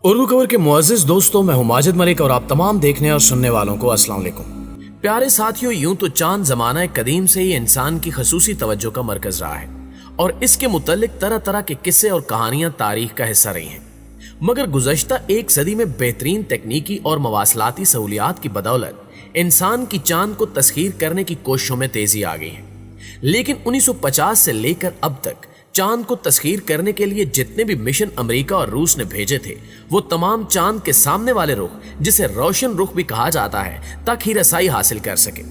उर्दू खबर के मुअज़्ज़िज़ दोस्तों, मैं हूं माजिद मलिक और आप तमाम देखने और सुनने वालों को अस्सलाम वालेकुम। प्यारे साथियों, यूं तो चांद ज़माना कदीम से ही इंसान की ख़ुसूसी तवज्जो का मरकज़ रहा है और इसके मुतल्लिक तरह तरह के किस्से और कहानियां तारीख का हिस्सा रही हैं। मगर गुज़श्ता एक सदी में बेहतरीन तकनीकी और मवासलाती सहूलियात की बदौलत इंसान की चांद को तस्खीर करने की कोशिशों में तेजी आ गई है। लेकिन 1950 से लेकर अब तक चांद को तस्खीर करने के लिए जितने भी मिशन अमेरिका और रूस ने भेजे थे, वो तमाम चांद के सामने वाले रुख, जिसे रोशन रुख भी कहा जाता है, तक ही रसाई हासिल कर सके।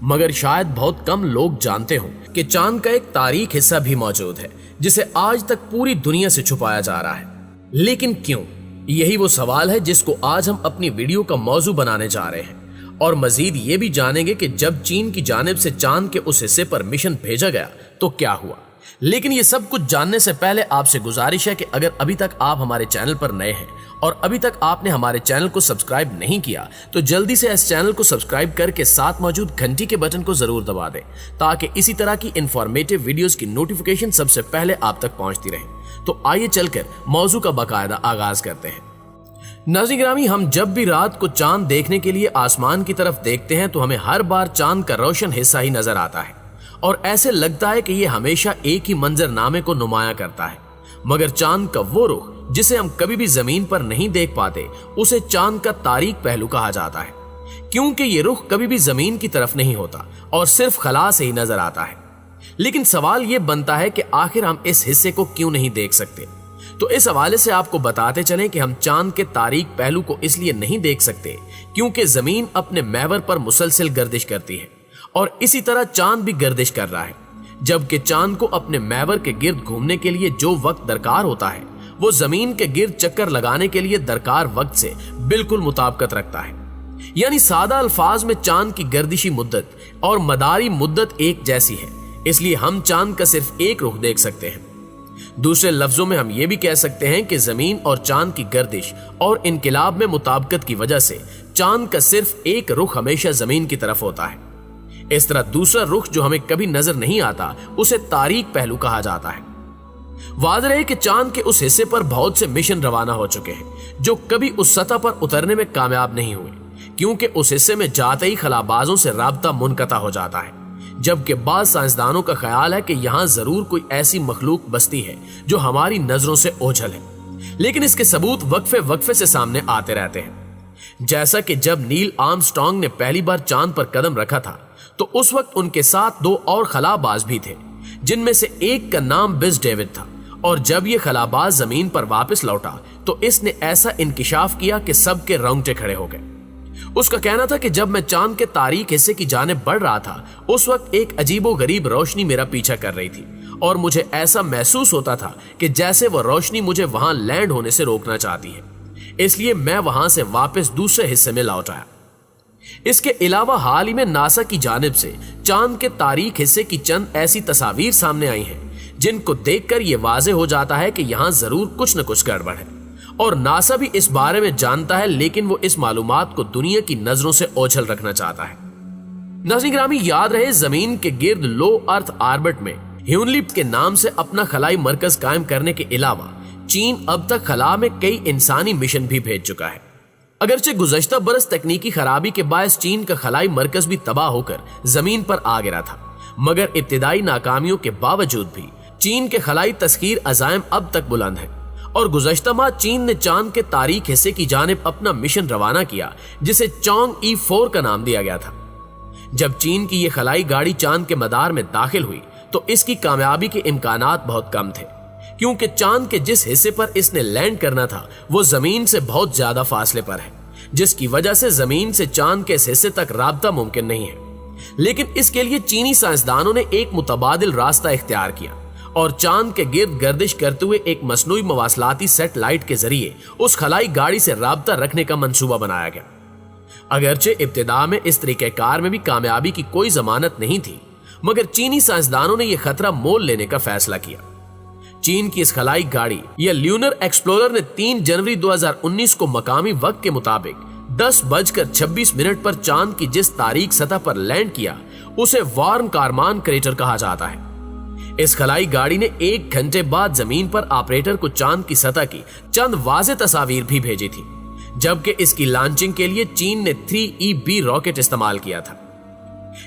मगर शायद बहुत कम लोग जानते हों कि चांद का एक तारीख हिस्सा भी मौजूद है जिसे आज तक पूरी दुनिया से छुपाया जा रहा है। लेकिन क्यों? यही वो सवाल है जिसको आज हम अपनी वीडियो का मौजू बनाने जा रहे हैं और मजीद ये भी जानेंगे कि जब चीन की जानिब से चांद के उस हिस्से पर मिशन भेजा गया तो क्या हुआ। लेकिन ये सब कुछ जानने से पहले आपसे गुजारिश है कि अगर अभी तक आप हमारे चैनल पर नए हैं और अभी तक आपने हमारे चैनल को सब्सक्राइब नहीं किया तो जल्दी से इस चैनल को सब्सक्राइब करके साथ मौजूद घंटी के बटन को जरूर दबा दें ताकि इसी तरह की इंफॉर्मेटिव वीडियोस की नोटिफिकेशन सबसे पहले आप तक पहुंचती रहे। तो आइए चलकर मौजू का बाकायदा आगाज करते हैं। नाज़रीन गिरामी, हम जब भी रात को चांद देखने के लिए आसमान की तरफ देखते हैं तो हमें हर बार चांद का रोशन हिस्सा ही नजर आता है और ऐसे लगता है कि ये हमेशा एक ही मंजरनामे को नुमाया करता है। मगर चांद का वो रुख जिसे हम कभी भी जमीन पर नहीं देख पाते, उसे चांद का तारीक पहलू कहा जाता है, क्योंकि ये रुख कभी भी जमीन की तरफ नहीं होता और सिर्फ खला से ही नजर आता है। लेकिन सवाल ये बनता है कि आखिर हम इस हिस्से को क्यों नहीं देख सकते। तो इस हवाले से आपको बताते चलें कि हम चांद के तारीक पहलू को इसलिए नहीं देख सकते क्योंकि जमीन अपने महवर पर मुसलसल गर्दिश करती है और इसी तरह चांद भी गर्दिश कर रहा है, जबकि चांद को अपने महवर के गिर्द घूमने के लिए जो वक्त दरकार होता है वो जमीन के गिर्द चक्कर लगाने के लिए दरकार वक्त से बिल्कुल मुताबिकत रखता है। यानी सादा अल्फाज में चांद की गर्दिशी मुद्दत और मदारी मुद्दत एक जैसी है, इसलिए हम चांद का सिर्फ एक रुख देख सकते हैं। दूसरे लफ्जों में हम ये भी कह सकते हैं कि जमीन और चांद की गर्दिश और इनकिलाब में मुताबिकत की वजह से चांद का सिर्फ एक रुख हमेशा जमीन की तरफ होता है। इस तरह दूसरा रुख जो हमें कभी नजर नहीं आता उसे तारीक पहलू कहा जाता है। वाज़ेह है कि चांद के उस हिस्से पर बहुत से मिशन रवाना हो चुके हैं जो कभी उस सतह पर उतरने में कामयाब नहीं हुए, क्योंकि उस हिस्से में जाते ही खलाबाजों से राब्ता मुनक़ता हो जाता है। जबकि बाद साइंसदानों का ख्याल है कि यहाँ जरूर कोई ऐसी मखलूक बस्ती है जो हमारी नजरों से ओझल है, लेकिन इसके सबूत वक्फे वक्फे से सामने आते रहते हैं। जैसा कि जब नील आर्मस्ट्रांग ने पहली बार चांद पर कदम रखा था तो उस वक्त उनके साथ दो और खलाबाज भी थे, जिनमें से एक का नाम बिज डेविड था, और जब ये खलाबाज जमीन पर वापस लौटा तो इसने ऐसा इंकिशाफ किया कि सबके रोंगटे खड़े हो गए। उसका कहना था कि जब मैं चांद के तारीक हिस्से की जानिब बढ़ रहा था उस वक्त एक अजीबो गरीब रोशनी मेरा पीछा कर रही थी और मुझे ऐसा महसूस होता था कि जैसे वह रोशनी मुझे वहां लैंड होने से रोकना चाहती है, इसलिए मैं वहां से वापस दूसरे हिस्से में लौट आया। इसके अलावा हाल ही में नासा की जानिब से चांद के तारीक हिस्से की चंद ऐसी तस्वीर सामने आई हैं जिनको देखकर यह वाज़ेह हो जाता है कि यहां जरूर कुछ न कुछ गड़बड़ है और नासा भी इस बारे में जानता है, लेकिन वो इस मालूमात को दुनिया की नजरों से ओझल रखना चाहता है। नाज़रीन गिरामी, याद रहे जमीन के गिर्द लो अर्थ आर्बिट में ह्यूनलीप के नाम से अपना खलाई मरकज कायम करने के अलावा चीन अब तक खला में कई इंसानी मिशन भी भेज चुका है। अगरचे गुज़श्ता बरस तकनीकी खराबी के बायस चीन का खलाई मरकज भी तबाह होकर जमीन पर आ गिरा था, मगर इब्तिदाई नाकामियों के बावजूद भी चीन के खलाई तस्खीर अज़ाइम अब तक बुलंद है और गुज़श्ता माह चीन ने चांद के तारीक हिस्से की जानिब अपना मिशन रवाना किया जिसे चोंग ई-4 का नाम दिया गया था। जब चीन की यह खलाई गाड़ी चांद के मदार में दाखिल हुई तो इसकी कामयाबी के इम्कानात बहुत कम थे, क्योंकि चांद के जिस हिस्से पर इसने लैंड करना था वो जमीन से बहुत ज्यादा फासले पर है, जिसकी वजह से जमीन से चांद के इस हिस्से तक राब्ता मुमकिन नहीं है। लेकिन इसके लिए चीनी साइंसदानों ने एक मुतबादिल रास्ता इख्तियार किया और चांद के गिर्द गर्दिश करते हुए एक मसनूई मवासलाती सैटेलाइट के जरिए उस खलाई गाड़ी से राब्ता रखने का मंसूबा बनाया गया। अगरचे इब्तिदा में इस तरीकेकार में भी कामयाबी की कोई जमानत नहीं थी, मगर चीनी साइंसदानों ने यह खतरा मोल लेने का फैसला किया। चीन की इस खलाई गाड़ी या ल्यूनर एक्सप्लोरर ने 3 जनवरी 2019 को मकामी वक्त के मुताबिक 10:26 पर चांद की जिस तारीक सतह पर लैंड किया उसे वार्न कारमान क्रेटर कहा जाता है। इस खलाई गाड़ी ने 1 घंटे बाद जमीन पर ऑपरेटर को चांद की सतह की चंद वाज़ेह तस्वीर भी भेजी थी, जबकि इसकी लॉन्चिंग के लिए चीन ने 3EB रॉकेट इस्तेमाल किया था।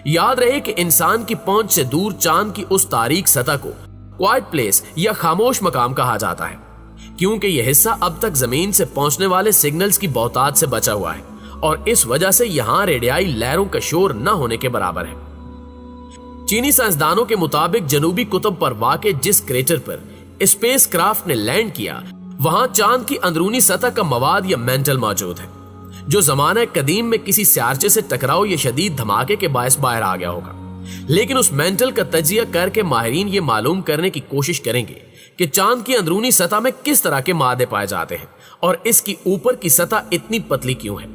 याद रहे कि इंसान की पहुंच से दूर चांद की उस तारीक सतह को क्वाइट प्लेस या खामोश मकाम कहा जाता है, क्योंकि यह हिस्सा अब तक जमीन से पहुंचने वाले सिग्नल्स की बहुतायत से बचा हुआ है और इस वजह से यहां रेडियाई लहरों का शोर न होने के बराबर है। चीनी साइंसदानों के मुताबिक जनूबी कुतुब पर वाक़े जिस क्रेटर पर स्पेस क्राफ्ट ने लैंड किया, वहां चांद की अंदरूनी सतह का मवाद या मेंटल मौजूद है, जो जमाना कदीम में किसी सियारचे से टकराव या शदीद धमाके के बायस बाहर आ गया होगा। लेकिन उस मेंटल का तजिया करके माहिरीन ये मालूम करने की कोशिश करेंगे कि चांद की अंदरूनी सतह में किस तरह के मादे पाए जाते हैं और इसकी ऊपर की सतह इतनी पतली क्यों है।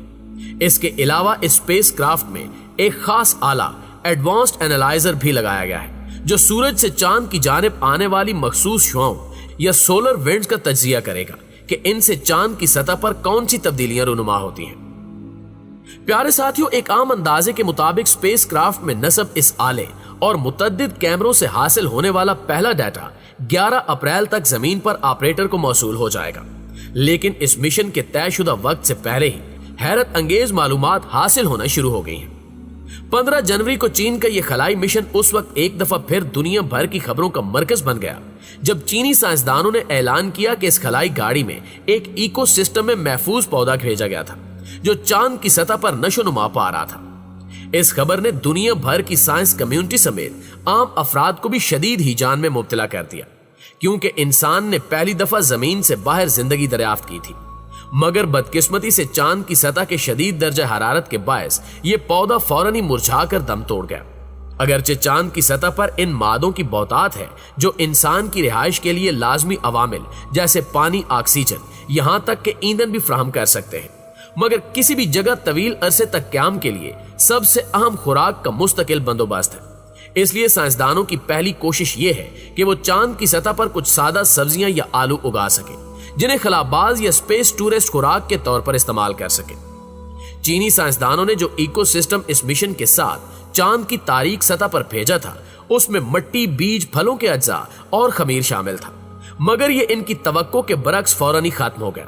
इसके अलावा स्पेस क्राफ्ट में एक खास आला एडवांस्ड एनालाइजर भी लगाया गया है, जो सूरज से चांद की जानिब आने वाली मखसूस शुआओं या सोलर विंड्स का तजिया करेगा कि इनसे चांद की सतह पर कौन सी तब्दीलियां रुनुमा होती हैं। प्यारे साथियों, एक आम अंदाजे के मुताबिक स्पेस क्राफ्ट में नस्ब इस आले और मुतद्दिद कैमरों से हासिल होने वाला पहला डाटा 11 अप्रैल तक जमीन पर ऑपरेटर को मौसूल हो जाएगा। लेकिन इस मिशन के तयशुदा वक्त से पहले ही हैरत अंगेज मालूमात हासिल होना शुरू हो गई हैं। 15 जनवरी को चीन का यह खलाई मिशन उस वक्त एक दफा फिर दुनिया भर की खबरों का मरकज बन गया, जब चीनी साइंसदानों ने ऐलान किया कि इस खलाई गाड़ी में एक इकोसिस्टम में महफूज पौधा भेजा गया था, जो चांद की सतह पर नशोनुमा पा रहा था। इस खबर ने दुनिया भर की साइंस कम्युनिटी समेत आम अफराद को भी शदीद हिजान में मुब्तला कर दिया, क्योंकि इंसान ने पहली दफा जमीन से बाहर जिंदगी दरियाफ्त की थी। मगर बदकिस्मती से चांद की सतह के शदीद दर्जा हरारत के बायस ये पौधा फौरन ही मुरझा कर दम तोड़ गया। अगरचे चांद की सतह पर इन मादों की बहुतायत है जो इंसान की रिहाइश के लिए लाजमी अवामिल जैसे पानी, ऑक्सीजन, यहां तक के ईंधन भी फराहम कर सकते हैं, मगर किसी भी जगह तवील अरसे तक क्याम के लिए सबसे अहम खुराक का मुस्तकिल बंदोबस्त है। इसलिए साइंसदानों की पहली कोशिश ये है कि वो चांद की सतह पर कुछ सादा सब्जियां या आलू उगा सके, जिन्हें खलाबाज या स्पेस टूरिस्ट खुराक के तौर पर इस्तेमाल कर सके। चीनी साइंसदानों ने जो इकोसिस्टम इस मिशन के साथ चांद की तारीक सतह पर भेजा था, उसमें मिट्टी, बीज, फलों के अज्जा और खमीर शामिल था, मगर ये इनकी तवक्को के बरक्स फौरन ही खत्म हो गया,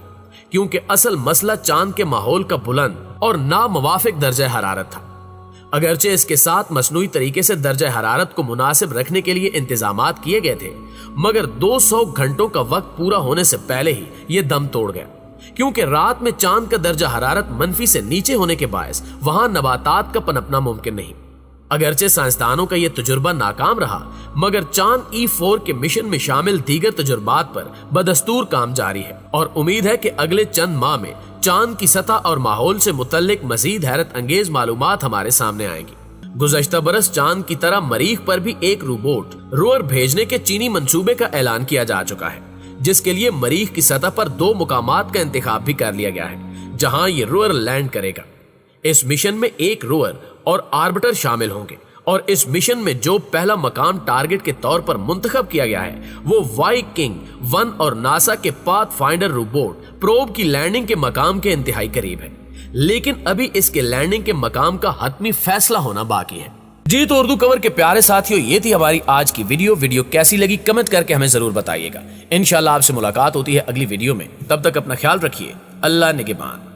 क्योंकि असल मसला चांद के माहौल का बुलंद और नामुवाफिक दर्जा हरारत था। अगरचे इसके साथ मसनूई तरीके से दर्जा हरारत को मुनासिब रखने के लिए इंतजामात किए गए थे, मगर 200 घंटों का वक्त पूरा होने से पहले ही यह दम तोड़ गया, क्योंकि रात में चांद का दर्जा हरारत मनफी से नीचे होने के बायस वहां नबातात का पनपना मुमकिन नहीं। अगरचे साइंसदानों का यह तजुर्बा नाकाम रहा, मगर चांद E4 के मिशन में शामिल दीगर तजुर्बात पर बदस्तूर काम जारी है और उम्मीद है कि अगले चंद माह में चांद की सतह और माहौल से मुतल्लिक मजीद हैरत अंगेज मालूमात हमारे सामने आएंगी। गुज़श्ता बरस चांद की तरह मरीख पर भी एक रोवर भेजने के चीनी मंसूबे का ऐलान किया जा चुका है, जिसके लिए मरीख की सतह पर 2 मुकामात का इंतखाब भी कर लिया गया है, जहां ये रोवर लैंड करेगा। इस मिशन में एक रोवर और आर्बिटर शामिल होंगे और इस मिशन में जो पहला मकाम टारगेट के तौर पर मुंतखब किया गया है वो वाइकिंग 1 और नासा के पाथफाइंडर रोबोट प्रोब की लैंडिंग के मकाम के इंतहाई करीब है, लेकिन अभी इसके लैंडिंग के मकाम का हतमी फैसला होना बाकी है। जी तो उर्दू कवर के प्यारे साथियों, ये थी हमारी आज की वीडियो कैसी लगी कमेंट करके हमें जरूर बताइएगा। इंशाल्लाह आपसे मुलाकात होती है अगली वीडियो में, तब तक अपना ख्याल रखिए। अल्लाह निगहबान।